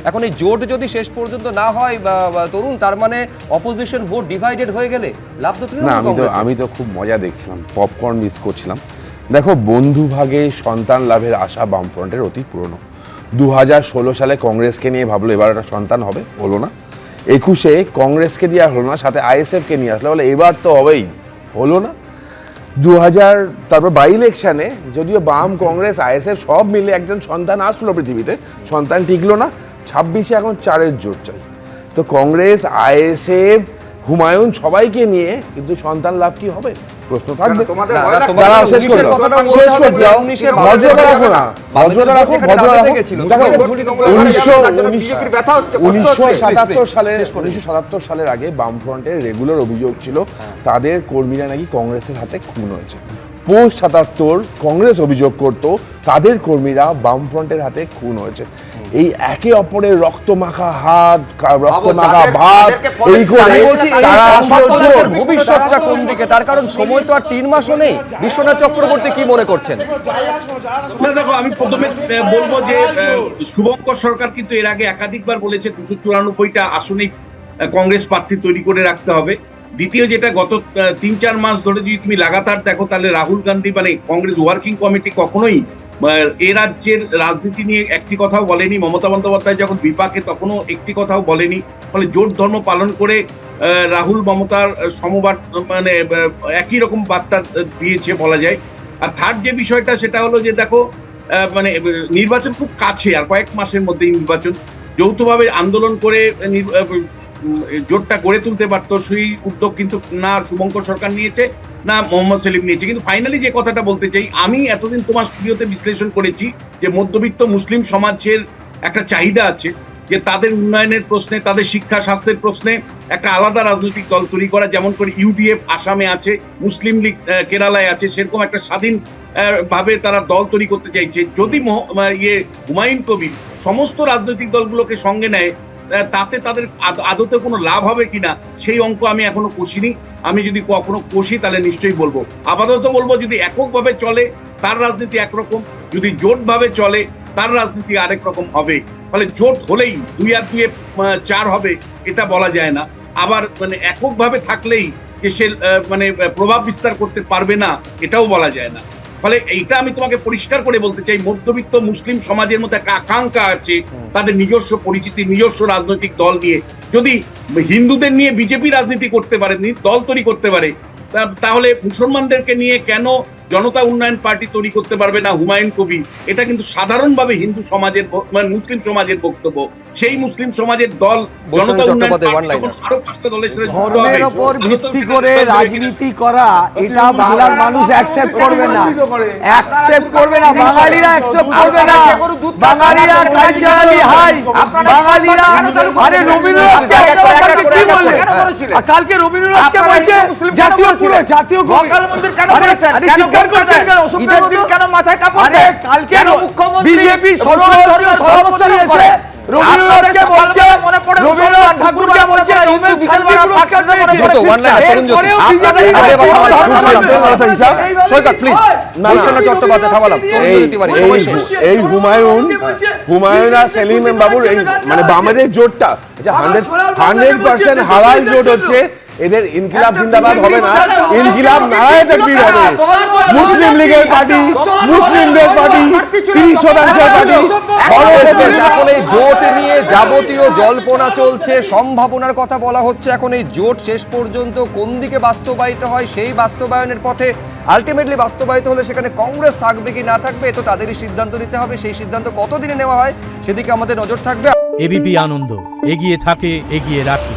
এখন এই জোট যদি শেষ পর্যন্ত না হয় তরুণ, তার মানে অপোজিশন ভোট ডিভাইডেড হয়ে গেলে লাভ তো না। আমি তো খুব মজা দেখছিলাম, পপকর্ন মিস করছিলাম। দেখো, বন্ধু ভাগে সন্তান লাভের আশা বামফ্রন্টের অতি পুরনো। 2016 সালে কংগ্রেসকে নিয়ে ভাবলো এবার একটা সন্তান হবে, হলো না। 21-এ কংগ্রেসকে দিয়ে হলো না, সাথে আইএসএফকে নিয়ে আসলে বলে এবার তো হবেই, হলো না। 2000 তারপর বাই ইলেকশনে যদিও বাম, কংগ্রেস, আইএসএফ সব মিলে একজন সন্তান আসলো পৃথিবীতে, সন্তান টিকলো না। 26-এ এখন 4-এর জোট চাই। তো কংগ্রেস, আইএসএফ, হুমায়ুন সবাইকে নিয়ে কিন্তু সন্তান লাভ কি হবে, প্রশ্ন থাকবে। সালের আগে বামফ্রন্টের রেগুলার অভিযোগ ছিল তাদের কর্মীরা নাকি কংগ্রেসের হাতে খুন হয়েছে। পোস্ট 77 কংগ্রেস অভিযোগ করত তাদের কর্মীরা বামফ্রন্টের হাতে খুন হয়েছে। এই একে অপরের রক্তমাখা হাত, রক্তমাখা ভাত, এই করে ভবিষ্যৎটা কোন দিকে? তার কারণ সময় তো আর 3 মাসও নেই। বিশ্বনাথ চক্রবর্তী কি মনে করছেন? দেখো, আমি প্রথমে বলবো যে শুভঙ্কর সরকার কিন্তু এর আগে একাধিকবার বলেছে 294টা আসনে কংগ্রেস প্রার্থী তৈরি করে রাখতে হবে। দ্বিতীয় যেটা, গত 3-4 মাস ধরে যদি তুমি লাগাতার দেখো তাহলে রাহুল গান্ধী মানে কংগ্রেস ওয়ার্কিং কমিটি কখনোই এ রাজ্যের রাজনীতি নিয়ে একটি কথাও বলেনি। মমতা বন্দ্যোপাধ্যায় যখন বিপাকে তখনও একটি কথাও বলেনি। ফলে জোট ধর্ম পালন করে রাহুল মমতার সমবাদ মানে একই রকম বার্তা দিয়েছে বলা যায়। আর থার্ড যে বিষয়টা সেটা হলো যে দেখো, মানে নির্বাচন খুব কাছে, আর কয়েক মাসের মধ্যেই নির্বাচন। যৌথভাবে আন্দোলন করে জোটটা গড়ে তুলতে পারত, সেই উদ্যোগ কিন্তু না শুভঙ্কর সরকার নিয়েছে না মোহাম্মদ সেলিম নিয়েছে। কিন্তু ফাইনালি যে কথাটা বলতে চাই, আমি এতদিন তোমার স্টুডিওতে বিশ্লেষণ করেছি যে মধ্যবিত্ত মুসলিম সমাজের একটা চাহিদা আছে যে তাদের উন্নয়নের প্রশ্নে, তাদের শিক্ষা স্বাস্থ্যের প্রশ্নে একটা আলাদা রাজনৈতিক দল তৈরি করা। যেমন করে ইউডিএফ আসামে আছে, মুসলিম লীগ কেরালায় আছে, সেরকম একটা স্বাধীন ভাবে তারা দল তৈরি করতে চাইছে। যদি হুমায়ুন কবির সমস্ত রাজনৈতিক দলগুলোকে সঙ্গে নেয়, তাতে তাদের আদতে কোনো লাভ হবে কিনা সেই অঙ্ক আমি এখনো কষিনি। আমি যদি কখনো কষি তাহলে নিশ্চয়ই বলবো। আপাতত বলবো, যদি এককভাবে চলে তার রাজনীতি একরকম, যদি জোট ভাবে চলে তার রাজনীতি আরেক রকম হবে। ফলে জোট হলেই 2 আর 2 4 হবে এটা বলা যায় না। আবার মানে এককভাবে থাকলেই যে সে মানে প্রভাব বিস্তার করতে পারবে না এটাও বলা যায় না। ফলে এইটা আমি তোমাকে পরিষ্কার করে বলতে চাই, মধ্যবিত্ত মুসলিম সমাজের মধ্যে একটা আকাঙ্ক্ষা আছে তাদের নিজস্ব পরিচিতি, নিজস্ব রাজনৈতিক দল নিয়ে। যদি হিন্দুদের নিয়ে বিজেপি রাজনীতি করতে পারে, দল তৈরি করতে পারে, তাহলে মুসলমানদেরকে নিয়ে কেন জনতা উন্নয়ন পার্টি তৈরি করতে পারবে না হুমায়ুন কবির? এটা কিন্তু সাধারণভাবে হিন্দু সমাজের মানে মুসলিম সমাজের বক্তব্য। সেই মুসলিম সমাজের দল জনতা উন্নয়ন পার্টি আরো 5টা দলের সাথে ধর্মের উপর ভিত্তি করে রাজনীতি করা, এটা বাংলার মানুষ অ্যাকসেপ্ট করবে না, অ্যাকসেপ্ট করবে না। বাঙালিরা অ্যাকসেপ্ট করবে না। বাঙালিরা কালচারালি হাই, বাঙালিরা আরে রবীন্দ্রনাথকে কি বলে, কালকে রবীন্দ্রনাথকে বলছে জাতীয় পুরো জাতীয় কবি কেন বলেছেন, কেন করছেন, ঈদের দিন কেন মাথায় কাপড় দেন, কালকে মুখ্যমন্ত্রী বিজেপি সর্বোচ্চ এসে রবীন্দ্রনাথকে বলছে, রবীন্দ্রনাথ ঠাকুরকে বলছে হিন্দু বিকেলবেলা পাকশাতে মনে পড়ে এই হুমায়ুন আর সেলিম বাবুর এই মানে বামেদের জোটটা 100% হালাল জোট হচ্ছে। এদের ইনকিলাব জিন্দাবাদ হবে না, ইনকিলাব নারায়ে তাকবীর হবে। মুসলিম লীগের পার্টি, মুসলিমদের পার্টি, 30% পার্টি। এখন এই জোট নিয়ে যাবতীয় জল্পনা চলছে, সম্ভাবনার কথা বলা হচ্ছে। এখন এই জোট শেষ পর্যন্ত কোন দিকে বাস্তবায়িত হয়, সেই বাস্তবায়নের পথে আলটিমেটলি বাস্তবায়িত হলে সেখানে কংগ্রেস থাকবে কি না থাকবে, এ তো তাদেরই সিদ্ধান্ত নিতে হবে। সেই সিদ্ধান্ত কতদিনে নেওয়া হয় সেদিকে আমাদের নজর থাকবে। এবিপি আনন্দ, এগিয়ে থাকে, এগিয়ে রাখে।